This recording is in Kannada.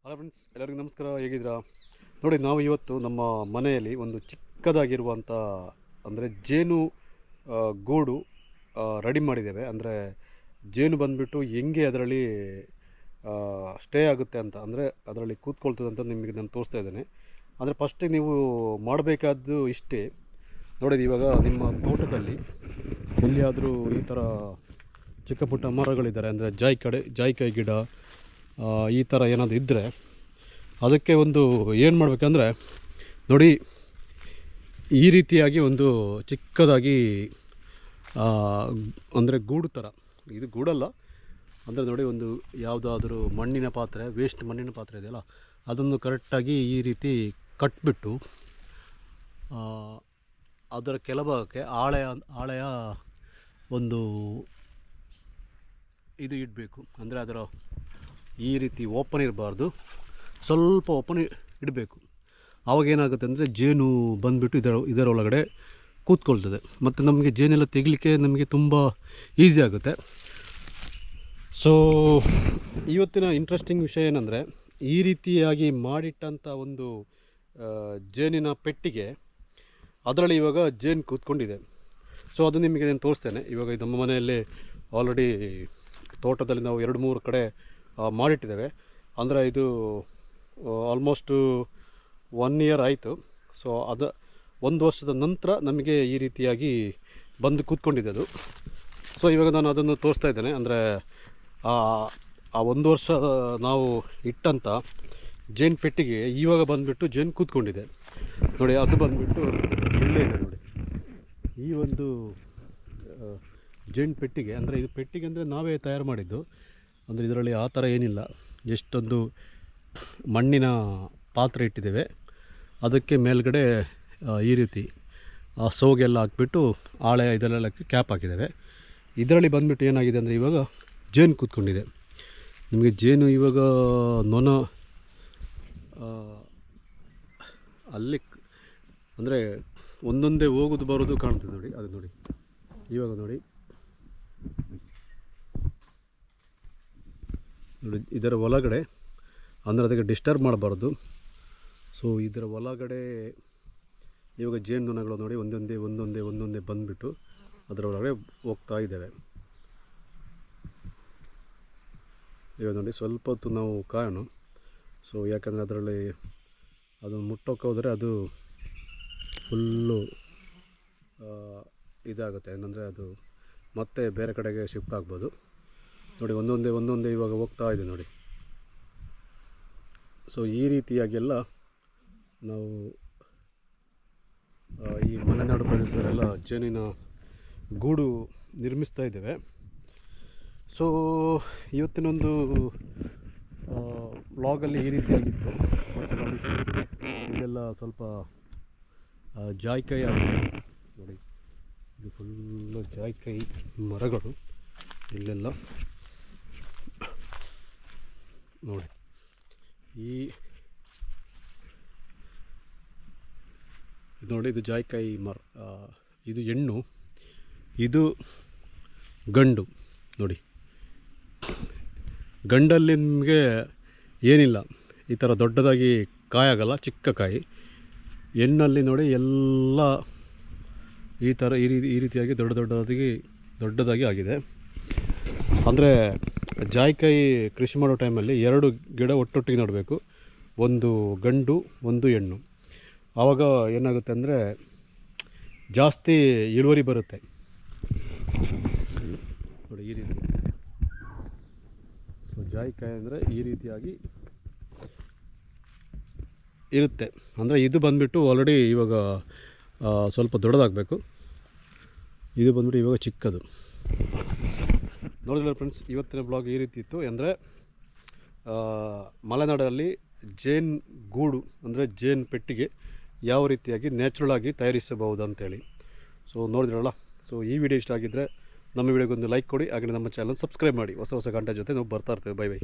ಹಲೋ ಫ್ರೆಂಡ್ಸ್, ಎಲ್ಲರಿಗೂ ನಮಸ್ಕಾರ. ಹೇಗಿದ್ದೀರಾ? ನೋಡಿ, ನಾವು ಇವತ್ತು ನಮ್ಮ ಮನೆಯಲ್ಲಿ ಒಂದು ಚಿಕ್ಕದಾಗಿರುವಂಥ ಅಂದರೆ ಜೇನು ಗೂಡು ರೆಡಿ ಮಾಡಿದ್ದೇವೆ. ಅಂದರೆ ಜೇನು ಬಂದುಬಿಟ್ಟು ಹೆಂಗೆ ಅದರಲ್ಲಿ ಸ್ಟೇ ಆಗುತ್ತೆ ಅಂತ, ಅಂದರೆ ಅದರಲ್ಲಿ ಕೂತ್ಕೊಳ್ತದೆ ಅಂತ ನಿಮಗೆ ನಾನು ತೋರಿಸ್ತಾ ಇದ್ದೇನೆ. ಅಂದರೆ ಫಸ್ಟಿಗೆ ನೀವು ಮಾಡಬೇಕಾದ್ದು ಇಷ್ಟೇ. ನೋಡಿ, ಇವಾಗ ನಿಮ್ಮ ತೋಟದಲ್ಲಿ ಎಲ್ಲಿಯಾದರೂ ಈ ಥರ ಚಿಕ್ಕ ಪುಟ್ಟ ಮರಗಳಿದ್ದಾರೆ, ಅಂದರೆ ಜಾಯಿಕಾಯಿ ಗಿಡ ಈ ಥರ ಏನಾದರೂ ಇದ್ದರೆ ಅದಕ್ಕೆ ಒಂದು ಏನು ಮಾಡಬೇಕಂದ್ರೆ, ನೋಡಿ ಈ ರೀತಿಯಾಗಿ ಒಂದು ಚಿಕ್ಕದಾಗಿ ಅಂದರೆ ಗೂಡು ಥರ, ಇದು ಗೂಡಲ್ಲ ಅಂದರೆ ನೋಡಿ, ಒಂದು ಯಾವುದಾದ್ರೂ ಮಣ್ಣಿನ ಪಾತ್ರೆ, ವೇಸ್ಟ್ ಮಣ್ಣಿನ ಪಾತ್ರೆ ಇದೆಯಲ್ಲ, ಅದನ್ನು ಕರೆಕ್ಟಾಗಿ ಈ ರೀತಿ ಕಟ್ಬಿಟ್ಟು ಅದರ ಕೆಳಭಾಗಕ್ಕೆ ಹಾಳೆಯ ಒಂದು ಇದು ಇಡಬೇಕು. ಅಂದರೆ ಅದರ ಈ ರೀತಿ ಓಪನ್ ಇರಬಾರ್ದು, ಸ್ವಲ್ಪ ಓಪನ್ ಇಡಬೇಕು. ಆವಾಗ ಏನಾಗುತ್ತೆ ಅಂದರೆ ಜೇನು ಬಂದುಬಿಟ್ಟು ಇದರ ಒಳಗಡೆ ಕೂತ್ಕೊಳ್ತದೆ, ಮತ್ತು ನಮಗೆ ಜೇನೆಲ್ಲ ತೆಗಿಲಿಕ್ಕೆ ನಮಗೆ ತುಂಬ ಈಸಿ ಆಗುತ್ತೆ. ಸೊ ಇವತ್ತಿನ ಇಂಟ್ರೆಸ್ಟಿಂಗ್ ವಿಷಯ ಏನಂದರೆ, ಈ ರೀತಿಯಾಗಿ ಮಾಡಿಟ್ಟಂಥ ಒಂದು ಜೇನಿನ ಪೆಟ್ಟಿಗೆ, ಅದರಲ್ಲಿ ಇವಾಗ ಜೇನು ಕೂತ್ಕೊಂಡಿದೆ. ಸೊ ಅದು ನಿಮಗೆ ನಾನು ತೋರಿಸ್ತೇನೆ. ಇವಾಗ ನಮ್ಮ ಮನೆಯಲ್ಲಿ ಆಲ್ರೆಡಿ ತೋಟದಲ್ಲಿ ನಾವು 2-3 ಕಡೆ ಮಾಡಿಟ್ಟಿದ್ದೇವೆ. ಅಂದರೆ ಇದು ಆಲ್ಮೋಸ್ಟು 1 ಇಯರ್ ಆಯಿತು. ಸೊ ಅದು 1 ವರ್ಷದ ನಂತರ ನಮಗೆ ಈ ರೀತಿಯಾಗಿ ಬಂದು ಕೂತ್ಕೊಂಡಿದೆ ಅದು. ಸೊ ಇವಾಗ ನಾನು ಅದನ್ನು ತೋರಿಸ್ತಾ ಇದ್ದೇನೆ. ಅಂದರೆ ಆ 1 ವರ್ಷ ನಾವು ಇಟ್ಟಂಥ ಜೇನು ಪೆಟ್ಟಿಗೆ ಇವಾಗ ಬಂದುಬಿಟ್ಟು ಜೇನು ಕೂತ್ಕೊಂಡಿದೆ. ನೋಡಿ, ಅದು ಬಂದುಬಿಟ್ಟು ಇಲ್ಲೇ ಇದೆ ನೋಡಿ, ಈ ಒಂದು ಜೇನು ಪೆಟ್ಟಿಗೆ. ಅಂದರೆ ಇದು ಪೆಟ್ಟಿಗೆ ಅಂದರೆ ನಾವೇ ತಯಾರು ಮಾಡಿದ್ದು. ಅಂದರೆ ಇದರಲ್ಲಿ ಆ ಥರ ಏನಿಲ್ಲ, ಎಷ್ಟೊಂದು ಮಣ್ಣಿನ ಪಾತ್ರೆ ಇಟ್ಟಿದ್ದೇವೆ, ಅದಕ್ಕೆ ಮೇಲ್ಗಡೆ ಈ ರೀತಿ ಸೋಗೆಲ್ಲ ಹಾಕ್ಬಿಟ್ಟು ಹಾಳೆ ಇದೆಲ್ಲ ಕ್ಯಾಪ್ ಹಾಕಿದ್ದೇವೆ. ಇದರಲ್ಲಿ ಬಂದುಬಿಟ್ಟು ಏನಾಗಿದೆ ಅಂದರೆ, ಇವಾಗ ಜೇನು ಕೂತ್ಕೊಂಡಿದೆ. ನಿಮಗೆ ಜೇನು ಇವಾಗ ನೊಣ ಅಲ್ಲಿ ಅಂದರೆ ಒಂದೊಂದೇ ಹೋಗೋದು ಬರೋದು ಕಾಣ್ತದೆ ನೋಡಿ. ಅದು ನೋಡಿ, ಇವಾಗ ನೋಡಿ ನೋಡಿ ಇದರ ಒಳಗಡೆ, ಅಂದರೆ ಅದಕ್ಕೆ ಡಿಸ್ಟರ್ಬ್ ಮಾಡಬಾರ್ದು. ಸೊ ಇದರ ಒಳಗಡೆ ಇವಾಗ ಜೇನು ನೊಣಗಳು ನೋಡಿ ಒಂದೊಂದೇ ಬಂದುಬಿಟ್ಟು ಅದರ ಒಳಗಡೆ ಹೋಗ್ತಾ ಇದ್ದೇವೆ. ಇವಾಗ ನೋಡಿ, ಸ್ವಲ್ಪ ಹೊತ್ತು ನಾವು ಕಾಯೋಣ. ಸೊ ಯಾಕಂದರೆ ಅದರಲ್ಲಿ ಅದನ್ನು ಮುಟ್ಟೋಕೆ ಹೋದರೆ ಅದು ಫುಲ್ಲು ಇದಾಗುತ್ತೆ, ಏನಂದರೆ ಅದು ಮತ್ತೆ ಬೇರೆ ಕಡೆಗೆ ಶಿಫ್ಟ್ ಆಗ್ಬೋದು. ನೋಡಿ, ಒಂದೊಂದೇ ಇವಾಗ ಹೋಗ್ತಾ ಇದೆ ನೋಡಿ. ಸೊ ಈ ರೀತಿಯಾಗೆಲ್ಲ ನಾವು ಈ ಮಲೆನಾಡು ಪ್ರದೇಶದಲ್ಲೆಲ್ಲ ಜೇನಿನ ಗೂಡು ನಿರ್ಮಿಸ್ತಾ ಇದ್ದೇವೆ. ಸೊ ಇವತ್ತಿನೊಂದು ವ್ಲಾಗಲ್ಲಿ ಈ ರೀತಿಯಾಗಿತ್ತು. ಮತ್ತು ನೋಡಿ, ಇದೆಲ್ಲ ಸ್ವಲ್ಪ ಜಾಯಿಕಾಯಿ ಆಗಿದೆ ನೋಡಿ. ಇದು ಫುಲ್ಲು ಜಾಯಿಕಾಯಿ ಮರಗಳು ಇಲ್ಲೆಲ್ಲ ನೋಡಿ. ಇದು ನೋಡಿ, ಇದು ಜಾಯಿಕಾಯಿ ಮರ. ಇದು ಹೆಣ್ಣು, ಇದು ಗಂಡು. ನೋಡಿ, ಗಂಡಲ್ಲಿ ನಿಮಗೆ ಏನಿಲ್ಲ, ಈ ಥರ ದೊಡ್ಡದಾಗಿ ಕಾಯಾಗಲ್ಲ, ಚಿಕ್ಕ ಕಾಯಿ. ಹೆಣ್ಣಲ್ಲಿ ನೋಡಿ ಎಲ್ಲ ಈ ಥರ ಈ ರೀತಿಯಾಗಿ ದೊಡ್ಡದಾಗಿ ಆಗಿದೆ. ಅಂದರೆ ಜಾಯಿಕಾಯಿ ಕೃಷಿ ಮಾಡೋ ಟೈಮಲ್ಲಿ 2 ಗಿಡ ಒಟ್ಟೊಟ್ಟಿಗೆ ನೆಡಬೇಕು, ಒಂದು ಗಂಡು ಒಂದು ಹೆಣ್ಣು. ಆವಾಗ ಏನಾಗುತ್ತೆ ಅಂದರೆ ಜಾಸ್ತಿ ಇಳುವರಿ ಬರುತ್ತೆ ನೋಡಿ, ಈ ರೀತಿ. ಸೊ ಜಾಯಿಕಾಯಿ ಅಂದರೆ ಈ ರೀತಿಯಾಗಿ ಇರುತ್ತೆ. ಅಂದರೆ ಇದು ಬಂದುಬಿಟ್ಟು ಆಲ್ರೆಡಿ ಇವಾಗ ಸ್ವಲ್ಪ ದೊಡ್ಡದಾಗಬೇಕು, ಇದು ಬಂದುಬಿಟ್ಟು ಇವಾಗ ಚಿಕ್ಕದು. ನೋಡಿದ್ರೆ ಫ್ರೆಂಡ್ಸ್, ಇವತ್ತಿನ ಬ್ಲಾಗ್ ಈ ರೀತಿ ಇತ್ತು. ಅಂದರೆ ಮಲೆನಾಡಲ್ಲಿ ಜೇನು ಗೂಡು ಅಂದರೆ ಜೇನು ಪೆಟ್ಟಿಗೆ ಯಾವ ರೀತಿಯಾಗಿ ನ್ಯಾಚುರಲಾಗಿ ತಯಾರಿಸಬಹುದು ಅಂತೇಳಿ. ಸೊ ನೋಡಿದ್ರಲ್ಲ. ಸೊ ಈ ವಿಡಿಯೋ ಇಷ್ಟ ಆಗಿದ್ದರೆ ನಮ್ಮ ವಿಡಿಯೋಗೊಂದು ಲೈಕ್ ಕೊಡಿ, ಹಾಗೆ ನಮ್ಮ ಚಾನಲ್ ಸಬ್ಸ್ಕ್ರೈಬ್ ಮಾಡಿ. ಹೊಸ ಕಂಟೆಂಟ್ ಜೊತೆ ನಾವು ಬರ್ತಾ ಇರ್ತೇವೆ. ಬೈ.